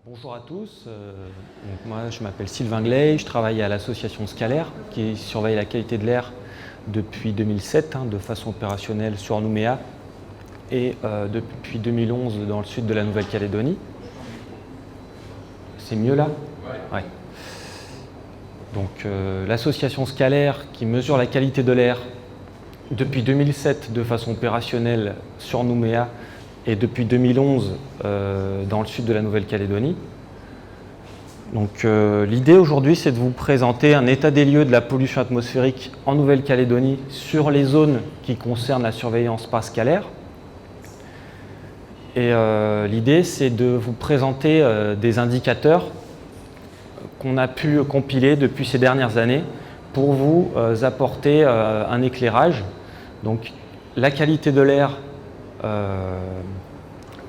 Bonjour à tous, moi je m'appelle Sylvain Gley, je travaille à l'association Scalaire qui surveille la qualité de l'air depuis 2007 de façon opérationnelle sur Nouméa et depuis 2011 dans le sud de la Nouvelle-Calédonie. C'est mieux là? Ouais. Donc l'association Scalaire qui mesure la qualité de l'air depuis 2007 de façon opérationnelle sur Nouméa et depuis 2011 dans le sud de la Nouvelle-Calédonie. Donc l'idée aujourd'hui, c'est de vous présenter un état des lieux de la pollution atmosphérique en Nouvelle-Calédonie sur les zones qui concernent la surveillance par Scalaire. Et l'idée, c'est de vous présenter des indicateurs qu'on a pu compiler depuis ces dernières années pour vous apporter un éclairage. Donc la qualité de l'air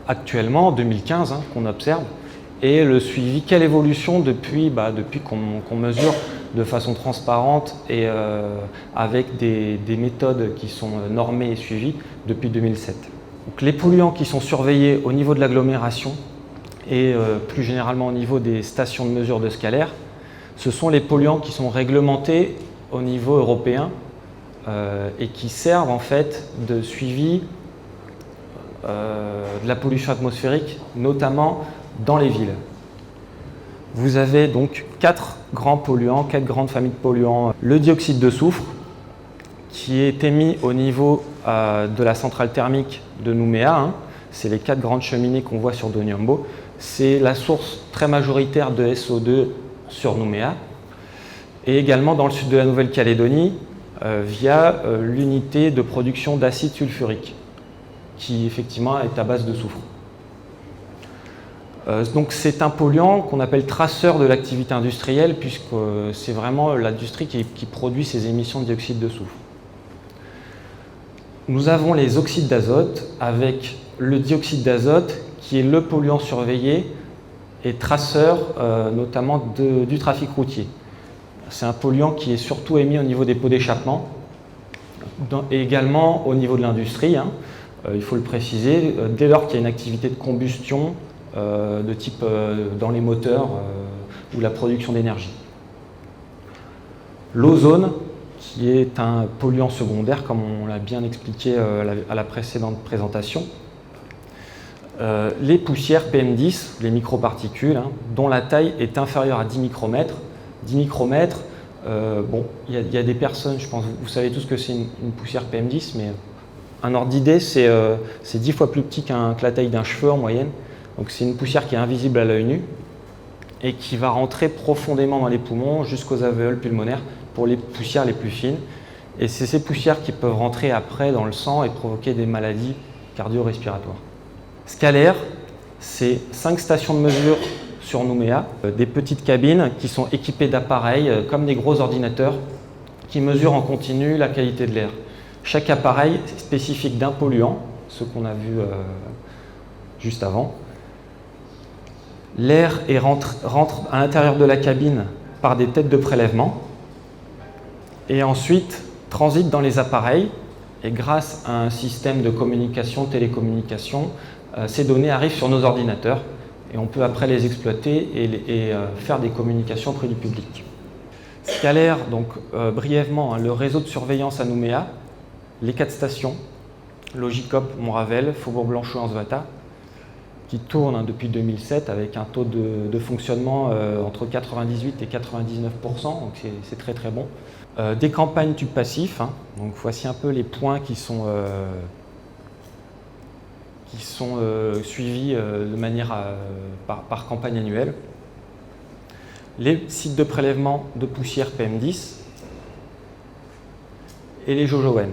actuellement, en 2015, qu'on observe, et le suivi, quelle évolution depuis qu'on mesure de façon transparente et avec des méthodes qui sont normées et suivies depuis 2007. Donc, les polluants qui sont surveillés au niveau de l'agglomération et plus généralement au niveau des stations de mesure de Scalaire, ce sont les polluants qui sont réglementés au niveau européen et qui servent en fait de suivi de la pollution atmosphérique, notamment dans les villes. Vous avez donc quatre grands polluants, quatre grandes familles de polluants. Le dioxyde de soufre, qui est émis au niveau de la centrale thermique de Nouméa, c'est les quatre grandes cheminées qu'on voit sur Doniambo. C'est la source très majoritaire de SO2 sur Nouméa. Et également dans le sud de la Nouvelle-Calédonie, via l'unité de production d'acide sulfurique, qui effectivement est à base de soufre. Donc c'est un polluant qu'on appelle traceur de l'activité industrielle, puisque c'est vraiment l'industrie qui produit ces émissions de dioxyde de soufre. Nous avons les oxydes d'azote, avec le dioxyde d'azote qui est le polluant surveillé et traceur notamment du trafic routier. C'est un polluant qui est surtout émis au niveau des pots d'échappement et également au niveau de l'industrie. Il faut le préciser, dès lors qu'il y a une activité de combustion de type dans les moteurs ou la production d'énergie. L'ozone, qui est un polluant secondaire, comme on l'a bien expliqué à la précédente présentation. Les poussières PM10, les microparticules, dont la taille est inférieure à 10 micromètres. 10 micromètres, il y a des personnes, je pense, vous savez tous que c'est une poussière PM10, mais un ordre d'idée, c'est 10 fois plus petit que la taille d'un cheveu en moyenne. Donc c'est une poussière qui est invisible à l'œil nu et qui va rentrer profondément dans les poumons jusqu'aux alvéoles pulmonaires pour les poussières les plus fines. Et c'est ces poussières qui peuvent rentrer après dans le sang et provoquer des maladies cardio-respiratoires. Scalaire, c'est 5 stations de mesure sur Nouméa, des petites cabines qui sont équipées d'appareils comme des gros ordinateurs qui mesurent en continu la qualité de l'air. Chaque appareil est spécifique d'un polluant, ce qu'on a vu juste avant. L'air rentre à l'intérieur de la cabine par des têtes de prélèvement et ensuite transite dans les appareils. Et grâce à un système de communication, télécommunication, ces données arrivent sur nos ordinateurs et on peut après les exploiter et faire des communications auprès du public. Scalaire, donc brièvement, le réseau de surveillance à Nouméa, les 4 stations, Logicop, Montravel, Faubourg-Blanchot, Ansvata, qui tournent depuis 2007 avec un taux de fonctionnement entre 98 et 99%, donc c'est très très bon. Des campagnes tubes passifs, donc voici un peu les points qui sont suivis de manière par campagne annuelle. Les sites de prélèvement de poussière PM10 et les JoJoN,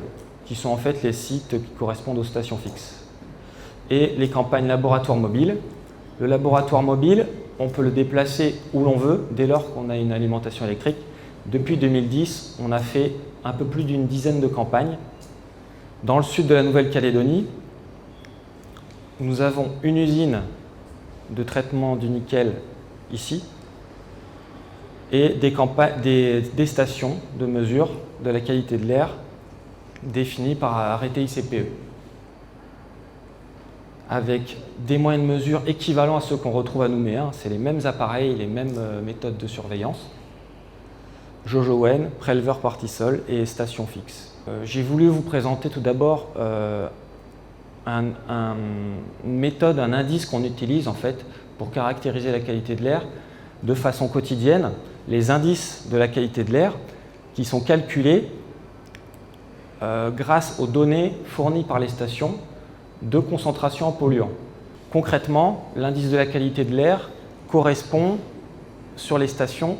qui sont en fait les sites qui correspondent aux stations fixes. Et les campagnes laboratoire mobile. Le laboratoire mobile, on peut le déplacer où l'on veut dès lors qu'on a une alimentation électrique. Depuis 2010, on a fait un peu plus d'une dizaine de campagnes. Dans le sud de la Nouvelle-Calédonie, nous avons une usine de traitement du nickel ici et des stations de mesure de la qualité de l'air définies par arrêté ICPE. avec des moyens de mesure équivalents à ceux qu'on retrouve à Nouméa. C'est les mêmes appareils, les mêmes méthodes de surveillance. Jojowen, préleveur parti-sol et station fixe. J'ai voulu vous présenter tout d'abord une méthode, un indice qu'on utilise en fait pour caractériser la qualité de l'air de façon quotidienne. Les indices de la qualité de l'air qui sont calculés grâce aux données fournies par les stations de concentration en polluants. Concrètement, l'indice de la qualité de l'air correspond sur les stations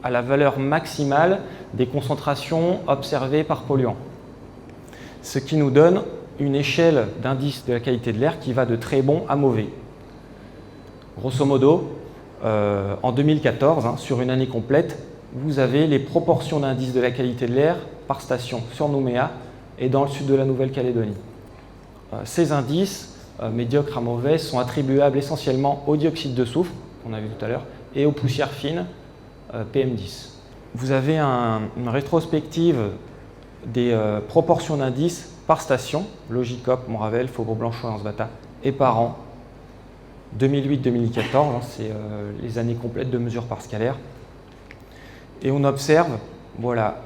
à la valeur maximale des concentrations observées par polluants. Ce qui nous donne une échelle d'indice de la qualité de l'air qui va de très bon à mauvais. Grosso modo, en 2014, sur une année complète, vous avez les proportions d'indice de la qualité de l'air par station sur Nouméa et dans le sud de la Nouvelle-Calédonie. Ces indices, médiocres à mauvais, sont attribuables essentiellement au dioxyde de soufre, qu'on a vu tout à l'heure, et aux poussières fines, PM10. Vous avez une rétrospective des proportions d'indices par station, Logicop, Montravel, Faubourg-Blanchot et Anse-Bata, et par an, 2008-2014, c'est les années complètes de mesures par scalaire. Et on observe, voilà,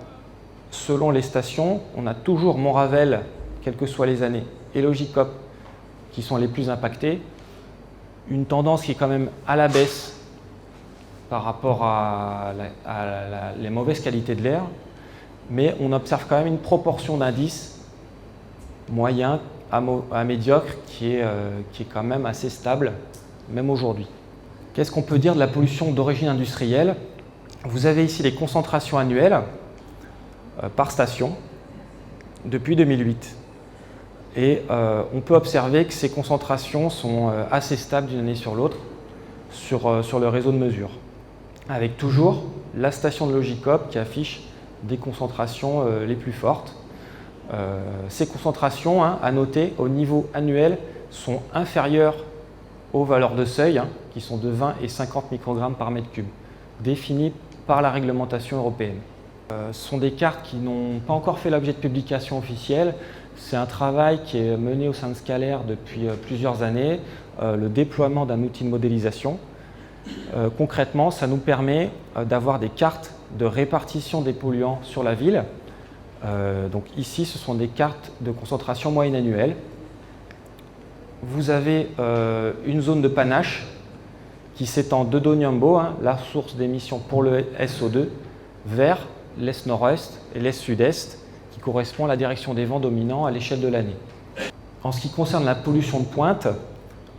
selon les stations, on a toujours Montravel, quelles que soient les années, et Logicop, qui sont les plus impactés, une tendance qui est quand même à la baisse par rapport à les mauvaises qualités de l'air, mais on observe quand même une proportion d'indices moyen à médiocre qui est quand même assez stable, même aujourd'hui. Qu'est-ce qu'on peut dire de la pollution d'origine industrielle? Vous avez ici les concentrations annuelles par station depuis 2008. Et on peut observer que ces concentrations sont assez stables d'une année sur l'autre sur le réseau de mesure, avec toujours la station de Logicop qui affiche des concentrations les plus fortes. Ces concentrations, à noter, au niveau annuel, sont inférieures aux valeurs de seuil, qui sont de 20 et 50 microgrammes par mètre cube, définies par la réglementation européenne. Ce sont des cartes qui n'ont pas encore fait l'objet de publication officielle. C'est un travail qui est mené au sein de Scalair depuis plusieurs années, le déploiement d'un outil de modélisation. Concrètement, ça nous permet d'avoir des cartes de répartition des polluants sur la ville. Donc ici, ce sont des cartes de concentration moyenne annuelle. Vous avez une zone de panache qui s'étend de Doniambo, la source d'émission pour le SO2, vers l'est-nord-est et l'est-sud-est, qui correspond à la direction des vents dominants à l'échelle de l'année. En ce qui concerne la pollution de pointe,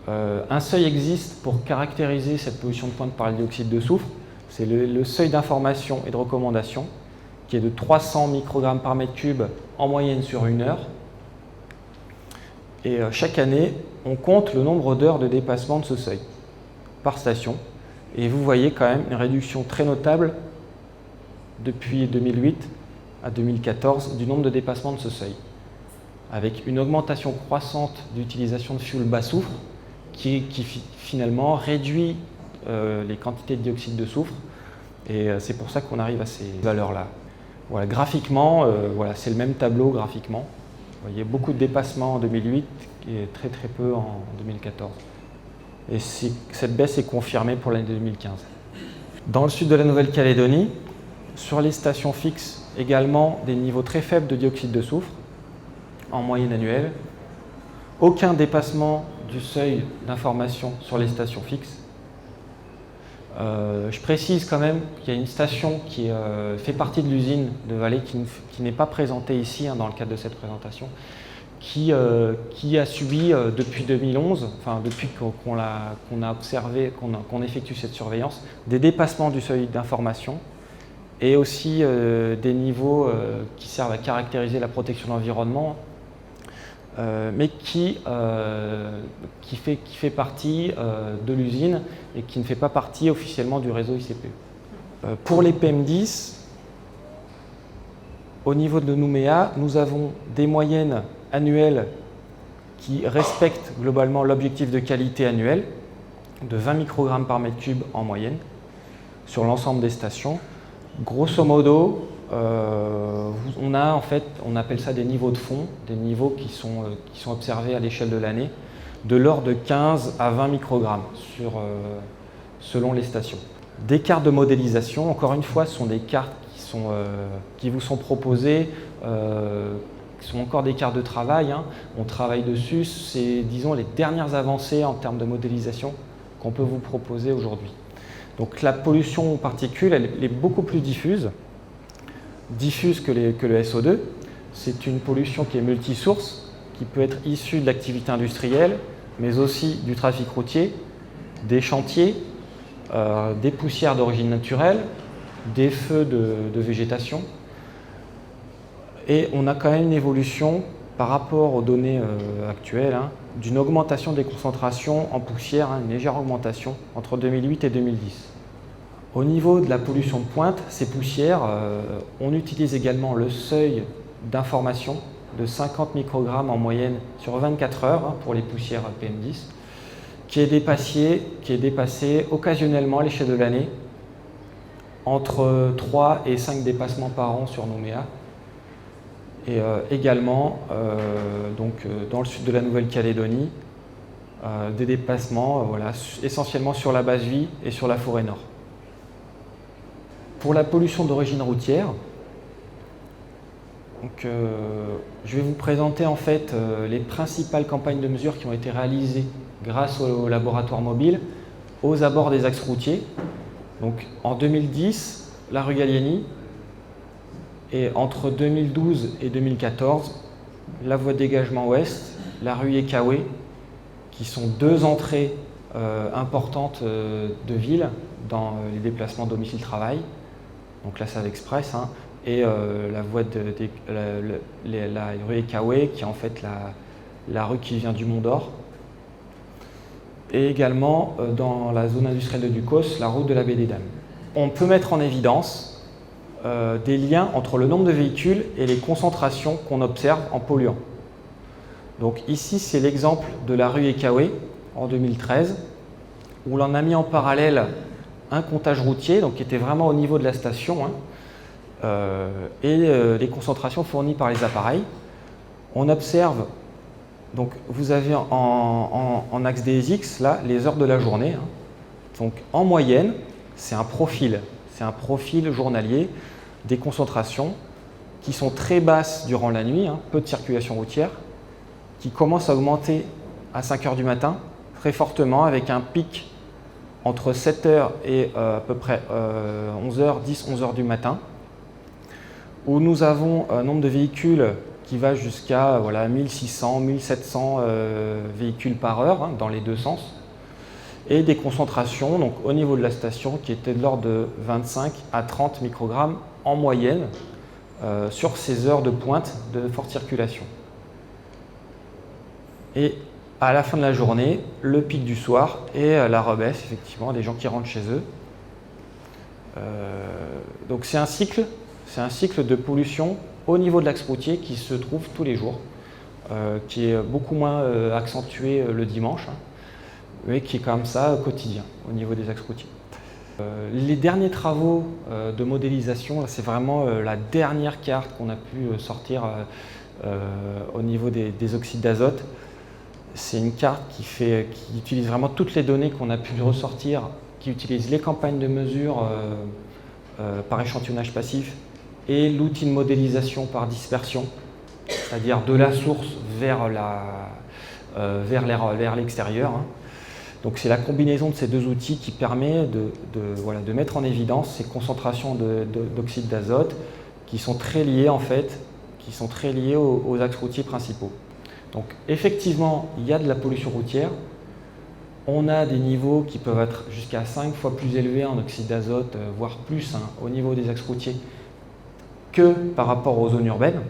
un seuil existe pour caractériser cette pollution de pointe par le dioxyde de soufre. C'est le seuil d'information et de recommandation, qui est de 300 microgrammes par mètre cube en moyenne sur une heure. Et chaque année, on compte le nombre d'heures de dépassement de ce seuil par station. Et vous voyez quand même une réduction très notable depuis 2008 à 2014 du nombre de dépassements de ce seuil, avec une augmentation croissante d'utilisation de fuel bas soufre qui finalement réduit les quantités de dioxyde de soufre. Et c'est pour ça qu'on arrive à ces valeurs-là. Voilà, graphiquement, voilà, c'est le même tableau graphiquement. Vous voyez beaucoup de dépassements en 2008 et très très peu en 2014. Et cette baisse est confirmée pour l'année 2015. Dans le sud de la Nouvelle-Calédonie, sur les stations fixes, également des niveaux très faibles de dioxyde de soufre en moyenne annuelle. Aucun dépassement du seuil d'information sur les stations fixes. Je précise quand même qu'il y a une station qui fait partie de l'usine de Vallée qui n'est pas présentée ici dans le cadre de cette présentation, qui a subi depuis 2011, enfin depuis qu'on a observé, qu'on effectue cette surveillance, des dépassements du seuil d'information et aussi des niveaux qui servent à caractériser la protection de l'environnement, mais qui fait partie de l'usine et qui ne fait pas partie officiellement du réseau ICPE. Pour les PM10, au niveau de Nouméa, nous avons des moyennes annuelles qui respectent globalement l'objectif de qualité annuel de 20 microgrammes par mètre cube en moyenne sur l'ensemble des stations. Grosso modo, on appelle ça des niveaux de fond, des niveaux qui sont observés à l'échelle de l'année. de l'ordre de 15 à 20 microgrammes selon les stations. Des cartes de modélisation, encore une fois, ce sont des cartes qui vous sont proposées, qui sont encore des cartes de travail, hein. On travaille dessus, c'est, disons, les dernières avancées en termes de modélisation qu'on peut vous proposer aujourd'hui. Donc la pollution aux particules, elle est beaucoup plus diffuse que le SO2. C'est une pollution qui est multisource, qui peut être issue de l'activité industrielle, mais aussi du trafic routier, des chantiers, des poussières d'origine naturelle, des feux de végétation. Et on a quand même une évolution par rapport aux données actuelles, hein, d'une augmentation des concentrations en poussière, hein, une légère augmentation entre 2008 et 2010. Au niveau de la pollution de pointe, ces poussières, on utilise également le seuil d'information de 50 microgrammes en moyenne sur 24 heures, hein, pour les poussières PM10, qui est dépassé occasionnellement à l'échelle de l'année, entre 3 et 5 dépassements par an sur Nouméa. Et également, dans le sud de la Nouvelle-Calédonie, des dépassements voilà, essentiellement sur la basse vie et sur la forêt nord. Pour la pollution d'origine routière, je vais vous présenter en fait les principales campagnes de mesure qui ont été réalisées grâce au laboratoire mobile aux abords des axes routiers. Donc, en 2010, la rue Gallieni, et entre 2012 et 2014, la voie de dégagement ouest, la rue Ekawe, qui sont deux entrées importantes de ville dans les déplacements domicile-travail. Donc la Save Express, hein, et la rue Ekawe, qui est en fait la rue qui vient du Mont d'Or. Et également dans la zone industrielle de Ducos, la route de la Baie des Dames. On peut mettre en évidence des liens entre le nombre de véhicules et les concentrations qu'on observe en polluants. Donc ici, c'est l'exemple de la rue Ekawe en 2013, où l'on a mis en parallèle un comptage routier, donc qui était vraiment au niveau de la station, hein, et les concentrations fournies par les appareils. On observe, donc vous avez en axe DSX, là, les heures de la journée, hein. Donc en moyenne, c'est un profil journalier des concentrations qui sont très basses durant la nuit, hein, peu de circulation routière, qui commencent à augmenter à 5 heures du matin, très fortement, avec un pic entre 7 heures et à peu près 11 heures du matin, où nous avons un nombre de véhicules qui va jusqu'à 1600, 1700 véhicules par heure, hein, dans les deux sens, et des concentrations donc, au niveau de la station qui étaient de l'ordre de 25 à 30 microgrammes en moyenne sur ces heures de pointe de forte circulation. Et à la fin de la journée, le pic du soir et la rebaisse, effectivement, des gens qui rentrent chez eux. Donc c'est un cycle de pollution au niveau de l'axe routier qui se trouve tous les jours, qui est beaucoup moins accentué le dimanche, hein, mais qui est comme ça quotidien au niveau des axes routiers. Les derniers travaux de modélisation, c'est vraiment la dernière carte qu'on a pu sortir au niveau des oxydes d'azote. C'est une carte qui utilise vraiment toutes les données qu'on a pu ressortir, qui utilise les campagnes de mesure par échantillonnage passif et l'outil de modélisation par dispersion, c'est-à-dire de la source vers l'extérieur, hein. Donc c'est la combinaison de ces deux outils qui permet de mettre en évidence ces concentrations d'oxyde d'azote qui sont très liées aux axes routiers principaux. Donc effectivement, il y a de la pollution routière. On a des niveaux qui peuvent être jusqu'à 5 fois plus élevés en oxyde d'azote, voire plus, hein, au niveau des axes routiers que par rapport aux zones urbaines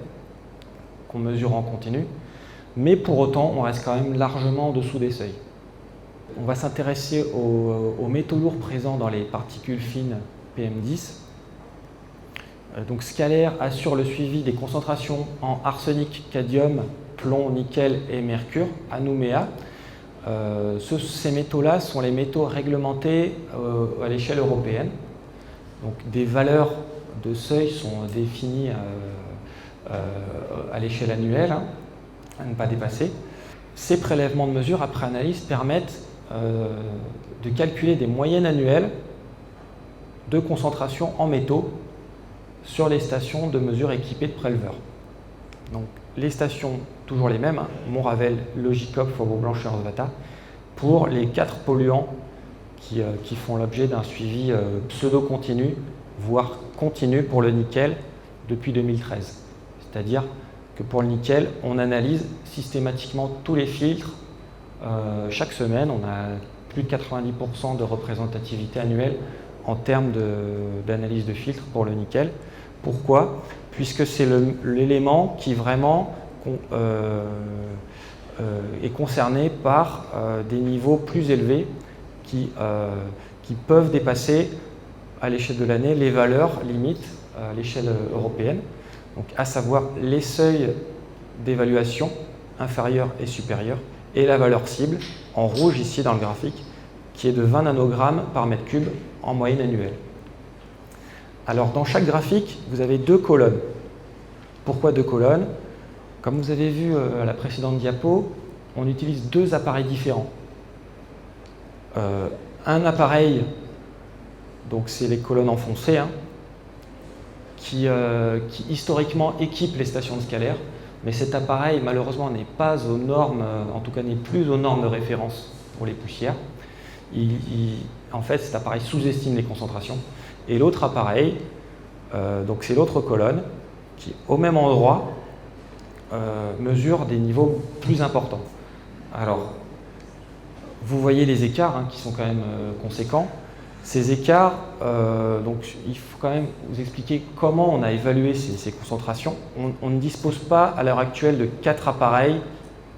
qu'on mesure en continu. Mais pour autant, on reste quand même largement en dessous des seuils. On va s'intéresser aux métaux lourds présents dans les particules fines PM10. Donc Scalair assure le suivi des concentrations en arsenic, cadmium, plomb, nickel et mercure à Nouméa. Ces métaux-là sont les métaux réglementés à l'échelle européenne. Donc des valeurs de seuil sont définies à l'échelle annuelle, hein, à ne pas dépasser. ces prélèvements de mesure après analyse permettent de calculer des moyennes annuelles de concentration en métaux sur les stations de mesure équipées de préleveurs. Donc, les stations, toujours les mêmes, hein, Montravel, Logicop, Faubourg-Blanche et Vata, pour les 4 polluants qui font l'objet d'un suivi pseudo-continu, voire continu pour le nickel depuis 2013. C'est-à-dire que pour le nickel, on analyse systématiquement tous les filtres. Chaque semaine, on a plus de 90% de représentativité annuelle en termes d'analyse de filtres pour le nickel. Pourquoi? Puisque c'est l'élément qui vraiment est concerné par des niveaux plus élevés qui peuvent dépasser à l'échelle de l'année les valeurs limites à l'échelle européenne, donc à savoir les seuils d'évaluation inférieurs et supérieurs et la valeur cible en rouge ici dans le graphique qui est de 20 nanogrammes par mètre cube en moyenne annuelle. Alors dans chaque graphique, vous avez 2 colonnes. Pourquoi 2 colonnes? Comme vous avez vu à la précédente diapo, on utilise 2 appareils différents. Un appareil, donc c'est les colonnes enfoncées, hein, qui historiquement équipe les stations de scalaire, mais cet appareil malheureusement n'est pas aux normes, en tout cas n'est plus aux normes de référence pour les poussières. En fait, cet appareil sous-estime les concentrations. Et l'autre appareil, donc c'est l'autre colonne, qui au même endroit mesure des niveaux plus importants. Alors, vous voyez les écarts hein, qui sont quand même conséquents. Ces écarts, donc il faut quand même vous expliquer comment on a évalué ces concentrations. On ne dispose pas à l'heure actuelle de 4 appareils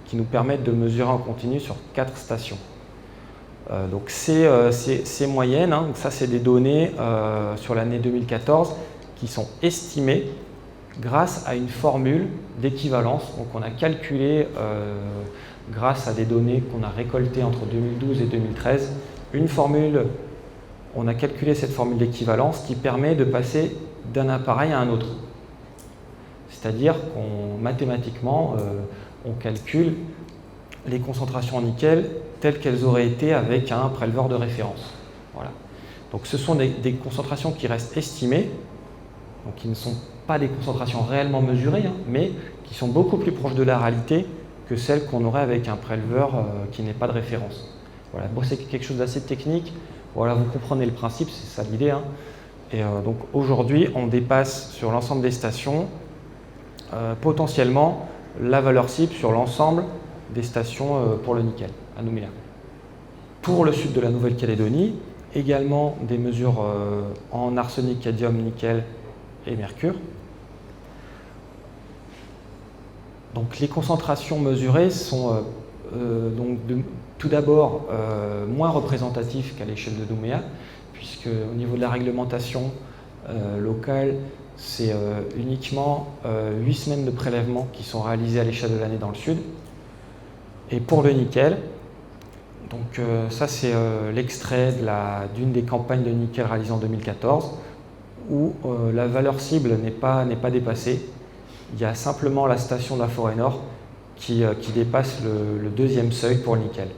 qui nous permettent de mesurer en continu sur 4 stations. Donc ces moyennes, hein, ça c'est des données sur l'année 2014 qui sont estimées grâce à une formule d'équivalence. Donc on a calculé grâce à des données qu'on a récoltées entre 2012 et 2013, on a calculé cette formule d'équivalence qui permet de passer d'un appareil à un autre. C'est-à-dire qu'on mathématiquement, on calcule les concentrations en nickel telles qu'elles auraient été avec un préleveur de référence. Voilà. Donc ce sont des concentrations qui restent estimées, donc qui ne sont pas des concentrations réellement mesurées, hein, mais qui sont beaucoup plus proches de la réalité que celles qu'on aurait avec un préleveur qui n'est pas de référence. Voilà. Bon, c'est quelque chose d'assez technique. Voilà, vous comprenez le principe, c'est ça l'idée. Hein. Et donc aujourd'hui, on dépasse sur l'ensemble des stations potentiellement la valeur cible sur l'ensemble des stations pour le nickel à Nouméa. Pour le sud de la Nouvelle-Calédonie, également des mesures en arsenic, cadmium, nickel et mercure. Donc les concentrations mesurées sont tout d'abord moins représentatives qu'à l'échelle de Nouméa, puisque au niveau de la réglementation locale, c'est uniquement 8 semaines de prélèvement qui sont réalisées à l'échelle de l'année dans le sud. Et pour le nickel, donc ça c'est l'extrait d'une des campagnes de nickel réalisées en 2014, où la valeur cible n'est pas dépassée. Il y a simplement la station de la Forêt Nord qui dépasse le 2e seuil pour le nickel.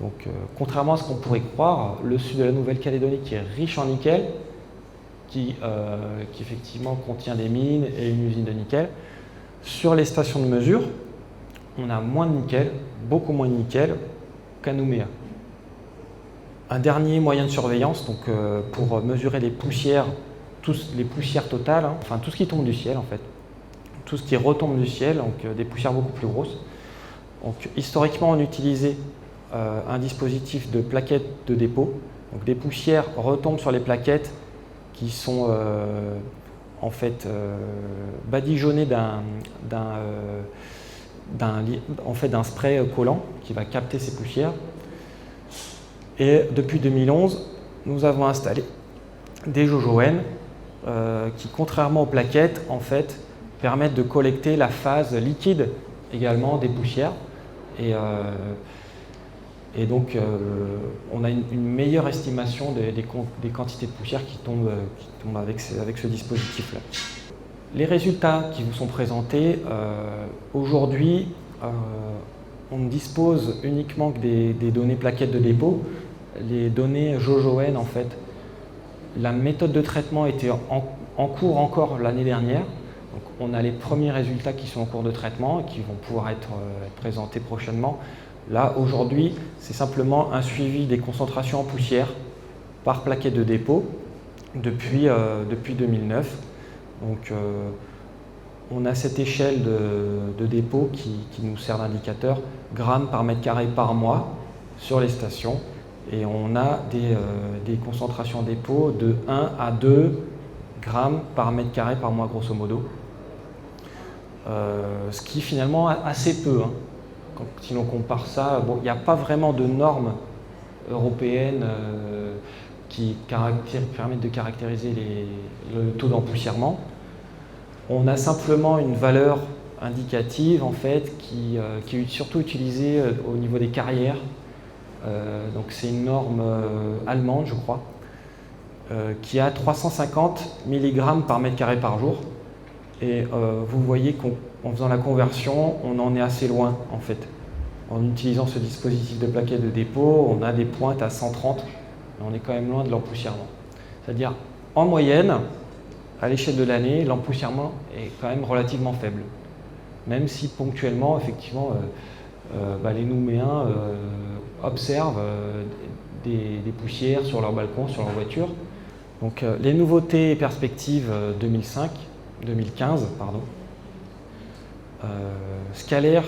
Donc contrairement à ce qu'on pourrait croire, le sud de la Nouvelle-Calédonie qui est riche en nickel, qui effectivement contient des mines et une usine de nickel, sur les stations de mesure, on a moins de nickel, beaucoup moins de nickel qu'à Nouméa. Un dernier moyen de surveillance, donc pour mesurer les poussières, les poussières totales, hein, enfin tout ce qui tombe du ciel en fait, tout ce qui retombe du ciel, donc des poussières beaucoup plus grosses. Donc historiquement, on utilisait un dispositif de plaquettes de dépôt. Donc des poussières retombent sur les plaquettes qui sont en fait badigeonnées d'un spray collant qui va capter ces poussières. Et depuis 2011, nous avons installé des JoJo-N qui, contrairement aux plaquettes, en fait, permettent de collecter la phase liquide également des poussières. Et donc, on a une meilleure estimation des quantités de poussière qui tombent avec ce dispositif-là. Les résultats qui vous sont présentés, aujourd'hui, on ne dispose uniquement que des données plaquettes de dépôt. Les données JoJoN, en fait, la méthode de traitement était en cours encore l'année dernière. Donc on a les premiers résultats qui sont en cours de traitement et qui vont pouvoir être présentés prochainement. Là, aujourd'hui, c'est simplement un suivi des concentrations en poussière par plaquette de dépôt depuis 2009. Donc, on a cette échelle de dépôt qui nous sert d'indicateur, grammes par mètre carré par mois sur les stations. Et on a des concentrations en dépôt de 1 à 2 grammes par mètre carré par mois, grosso modo. Ce qui finalement assez peu. Hein. Si l'on compare ça, bon, il n'y a pas vraiment de normes européennes qui permettent de caractériser le taux d'empoussièrement. On a simplement une valeur indicative en fait, qui est surtout utilisée au niveau des carrières. Donc c'est une norme allemande, je crois, qui a 350 mg par mètre carré par jour. Et vous voyez qu'en faisant la conversion, on en est assez loin en fait. En utilisant ce dispositif de plaquettes de dépôt, on a des pointes à 130, mais on est quand même loin de l'empoussièrement. C'est-à-dire, en moyenne, à l'échelle de l'année, l'empoussièrement est quand même relativement faible. Même si ponctuellement, effectivement, les Nouméens observent des poussières sur leur balcon, sur leur voiture. Donc les nouveautés et perspectives 2015, Scalair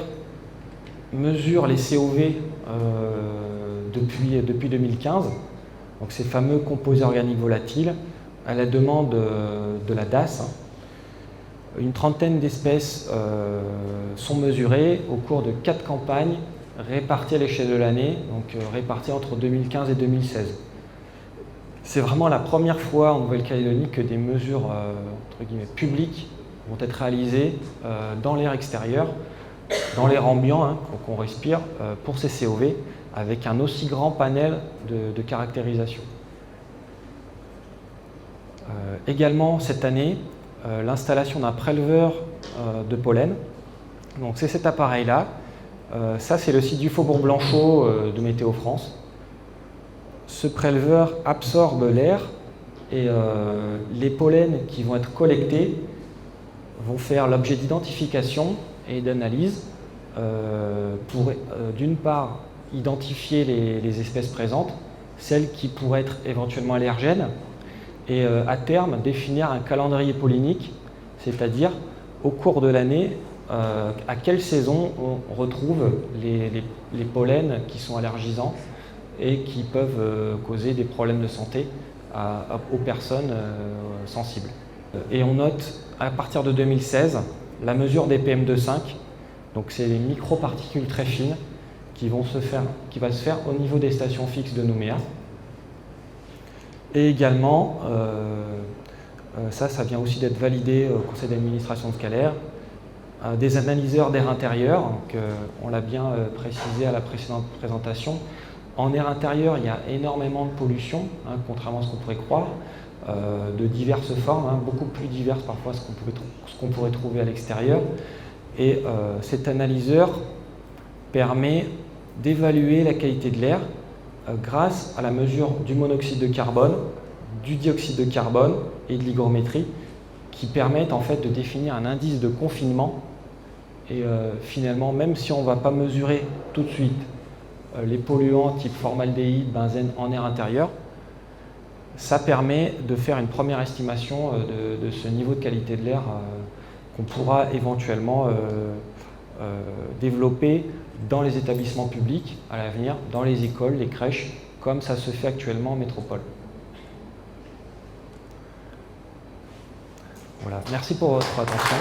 mesure les COV depuis 2015, donc ces fameux composés organiques volatiles, à la demande de la DAS. Une trentaine d'espèces sont mesurées au cours de 4 campagnes réparties à l'échelle de l'année, donc réparties entre 2015 et 2016. C'est vraiment la première fois en Nouvelle-Calédonie que des mesures entre guillemets, publiques vont être réalisées dans l'air extérieur, dans l'air ambiant hein, qu'on respire, pour ces COV, avec un aussi grand panel de caractérisation. Également, cette année, l'installation d'un préleveur de pollen. Donc c'est cet appareil-là. Ça, c'est le site du Faubourg Blanchot de Météo France. Ce préleveur absorbe l'air et les pollens qui vont être collectés vont faire l'objet d'identification et d'analyse pour, d'une part, identifier les espèces présentes, celles qui pourraient être éventuellement allergènes, et à terme, définir un calendrier pollinique, c'est-à-dire au cours de l'année, à quelle saison on retrouve les pollens qui sont allergisants et qui peuvent causer des problèmes de santé aux personnes sensibles. Et on note, à partir de 2016, la mesure des PM2,5, donc c'est les microparticules très fines qui va se faire au niveau des stations fixes de Nouméa. Et également, ça vient aussi d'être validé au conseil d'administration de Scalair, des analyseurs d'air intérieur, donc, on l'a bien précisé à la précédente présentation. En air intérieur, il y a énormément de pollution, hein, contrairement à ce qu'on pourrait croire, de diverses formes, hein, beaucoup plus diverses parfois ce qu'on pourrait trouver à l'extérieur. Et cet analyseur permet d'évaluer la qualité de l'air grâce à la mesure du monoxyde de carbone, du dioxyde de carbone et de l'hygrométrie, qui permettent en fait de définir un indice de confinement. Et finalement, même si on ne va pas mesurer tout de suite les polluants type formaldéhyde, benzène en air intérieur, ça permet de faire une première estimation de ce niveau de qualité de l'air qu'on pourra éventuellement développer dans les établissements publics à l'avenir, dans les écoles, les crèches, comme ça se fait actuellement en métropole. Voilà, merci pour votre attention.